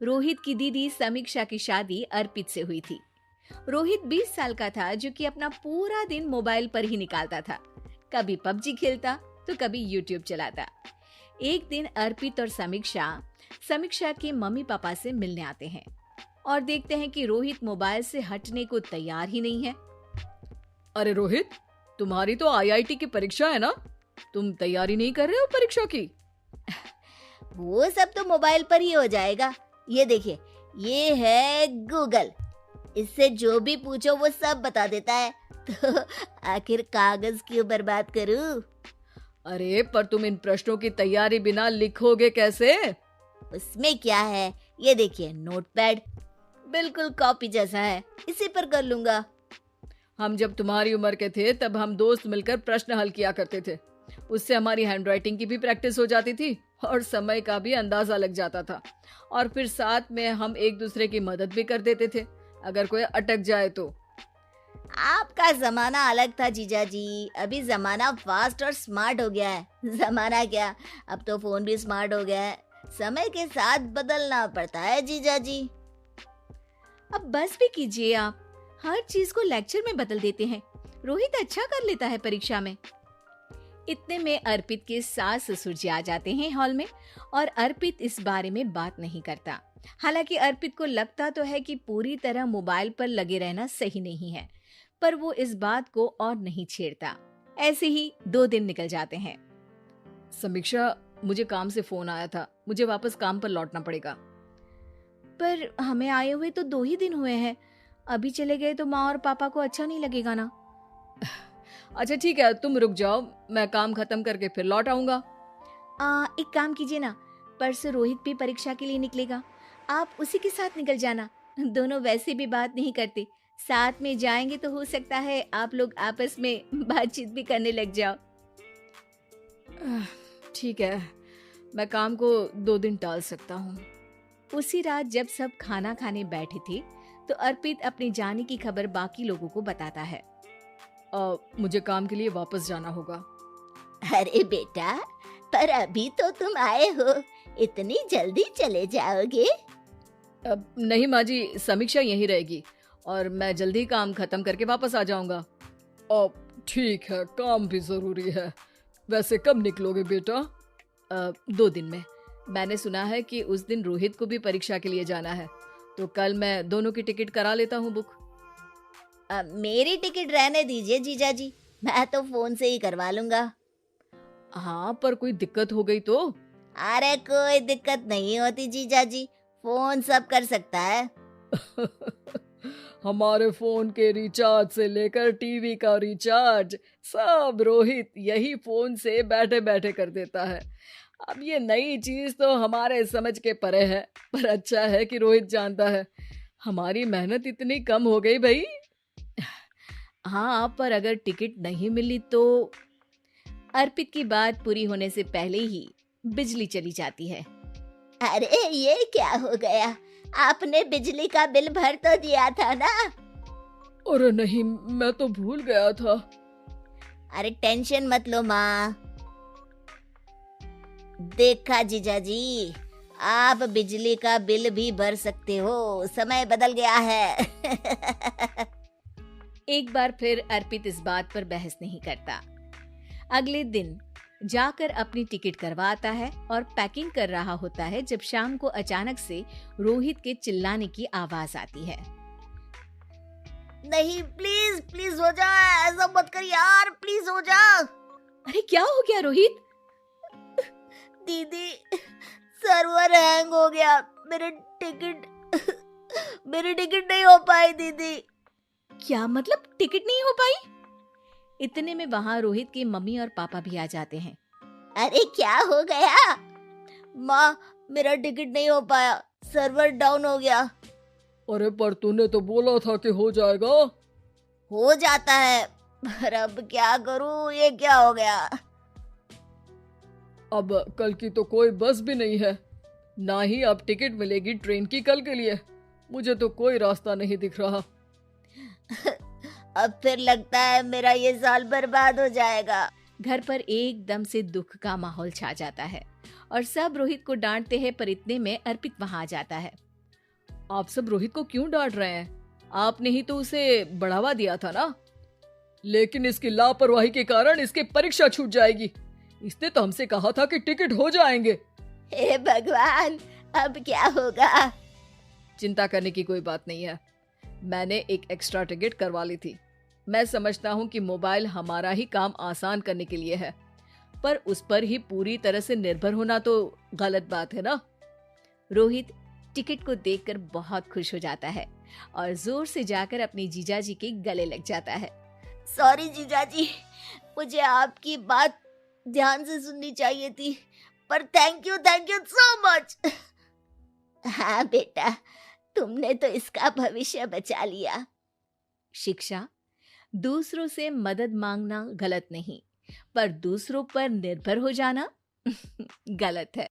रोहित की दीदी समीक्षा की शादी अर्पित से हुई थी। रोहित 20 साल का था, जो कि अपना पूरा दिन मोबाइल पर ही निकालता था। कभी पबजी खेलता तो कभी यूट्यूब चलाता। एक दिन अर्पित और समीक्षा के मम्मी पापा से मिलने आते हैं और देखते हैं कि रोहित मोबाइल से हटने को तैयार ही नहीं है। अरे रोहित, तुम्हारी तो आईआईटी की परीक्षा है ना? तुम तैयारी नहीं कर रहे हो परीक्षा की? वो सब तो मोबाइल पर ही हो जाएगा। ये देखिए, ये है गूगल। इससे जो भी पूछो वो सब बता देता है। तो आखिर कागज क्यों बर्बाद करूं? अरे पर तुम इन प्रश्नों की तैयारी बिना लिखोगे कैसे? उसमें क्या है, ये देखिए नोटपैड, बिल्कुल कॉपी जैसा है, इसी पर कर लूंगा। हम जब तुम्हारी उम्र के थे तब हम दोस्त मिलकर प्रश्न हल किया करते थे। उससे हमारी हैंडराइटिंग की भी प्रैक्टिस हो जाती थी और समय का भी अंदाजा लग जाता था। और फिर साथ में हम एक दूसरे की मदद भी कर देते थे अगर कोई अटक जाए तो। आपका जमाना अलग था जीजा जी। अभी जमाना फास्ट और स्मार्ट हो गया है। जमाना क्या, अब तो फोन भी स्मार्ट हो गया है। समय के साथ बदलना पड़ता है जीजा जी। अब बस भी कीजिए, आप हर चीज को लेक्चर में बदल देते हैं। रोहित अच्छा कर लेता है परीक्षा में। इतने में अर्पित के सास ससुर जी आ जाते हैं हॉल में और अर्पित इस बारे में बात नहीं करता। हालांकि अर्पित को लगता तो है कि पूरी तरह मोबाइल पर लगे रहना सही नहीं है, पर वो इस बात को और नहीं छेड़ता। ऐसे ही 2 दिन निकल जाते हैं। समीक्षा, मुझे काम से फोन आया था, मुझे वापस काम पर लौटना पड़ेगा। पर हमें आए हुए तो 2 ही दिन हुए हैं। अभी चले गए तो माँ और पापा को अच्छा नहीं लगेगा ना। अच्छा ठीक है, तुम रुक जाओ, मैं काम खत्म करके फिर लौट आऊंगा। एक काम कीजिए ना, परसों रोहित भी परीक्षा के लिए निकलेगा, आप उसी के साथ निकल जाना। दोनों वैसे भी बात नहीं करते, साथ में जाएंगे तो हो सकता है आप लोग आपस में बातचीत भी करने लग जाओ। ठीक है, मैं काम को 2 दिन टाल सकता हूँ। उसी रात जब सब खाना खाने बैठे थे तो अर्पित अपने जाने की खबर बाकी लोगों को बताता है। मुझे काम के लिए वापस जाना होगा। अरे बेटा, पर अभी तो तुम आए हो, इतनी जल्दी चले जाओगे? नहीं माँ जी, समीक्षा यहीं रहेगी और मैं जल्दी काम खत्म करके वापस आ जाऊंगा। ठीक है, काम भी जरूरी है। वैसे कब निकलोगे बेटा? 2 दिन में। मैंने सुना है कि उस दिन रोहित को भी परीक्षा के लिए जाना है, तो कल मैं दोनों की टिकट करा लेता हूँ बुक। मेरी टिकट रहने दीजिए जीजा जी, मैं तो फोन से ही करवा लूंगा। हाँ, पर कोई दिक्कत हो गई तो? अरे कोई दिक्कत नहीं होती जीजा जी, फोन सब कर सकता है। हमारे फोन के रिचार्ज से लेकर टीवी का रिचार्ज सब रोहित यही फोन से बैठे बैठे कर देता है। अब ये नई चीज तो हमारे समझ के परे है, पर अच्छा है कि रोहित जानता है। हमारी मेहनत इतनी कम हो गई भाई। हाँ, पर अगर टिकट नहीं मिली तो? अर्पित की बात पूरी होने से पहले ही बिजली चली जाती है। अरे ये क्या हो गया, आपने बिजली का बिल भर तो दिया था ना? अरे नहीं, मैं तो भूल गया था। अरे टेंशन मत लो माँ। देखा जीजा जी, आप बिजली का बिल भी भर सकते हो, समय बदल गया है। एक बार फिर अर्पित इस बात पर बहस नहीं करता। अगले दिन जाकर अपनी टिकट करवाता है और पैकिंग कर रहा होता है जब शाम को अचानक से रोहित के चिल्लाने की आवाज आती है। नहीं, प्लीज प्लीज हो जा, ऐसा मत कर यार, प्लीज हो जा। अरे क्या हो गया रोहित? दीदी, सर्वर हैंग हो गया, मेरी टिकट नहीं हो पाई दीदी। क्या मतलब टिकट नहीं हो पाई? इतने में वहाँ रोहित के मम्मी और पापा भी आ जाते हैं। अरे क्या हो गया? माँ, मेरा टिकट नहीं हो पाया, सर्वर डाउन हो गया। अरे पर तूने तो बोला था कि हो जाएगा। हो जाता है, पर अब क्या करूँ, ये क्या हो गया? अब कल की तो कोई बस भी नहीं है, ना ही अब टिकट मिलेगी ट्रेन की कल के लिए। मुझे तो कोई रास्ता नहीं दिख रहा। अब फिर लगता है मेरा ये साल बर्बाद हो जाएगा। घर पर एकदम से दुख का माहौल छा जाता है और सब रोहित को डांटते हैं, पर इतने में अर्पित वहां आ जाता है। आप सब रोहित को क्यों डांट रहे हैं? आपने ही तो उसे बढ़ावा दिया था ना। लेकिन इसकी लापरवाही के कारण इसकी परीक्षा छूट जाएगी। इसने तो हमसे कहा था कि टिकट हो जाएंगे। हे भगवान, अब क्या होगा? चिंता करने की कोई बात नहीं है। मैंने एक एक्स्ट्रा टिकट करवा ली थी। मैं समझता हूँ कि मोबाइल हमारा ही काम आसान करने के लिए है, पर उस पर ही पूरी तरह से निर्भर होना तो गलत बात है ना। रोहित टिकट को देखकर बहुत खुश हो जाता है और जोर से जाकर अपने जीजाजी के गले लग जाता है। सॉरी जीजाजी, मुझे आपकी बात ध्यान से सुननी चाहिए थी, पर थैंक यू सो मच। हाँ बेटा, तुमने तो इसका भविष्य बचा लिया। शिक्षा, दूसरों से मदद मांगना गलत नहीं, पर दूसरों पर निर्भर हो जाना गलत है।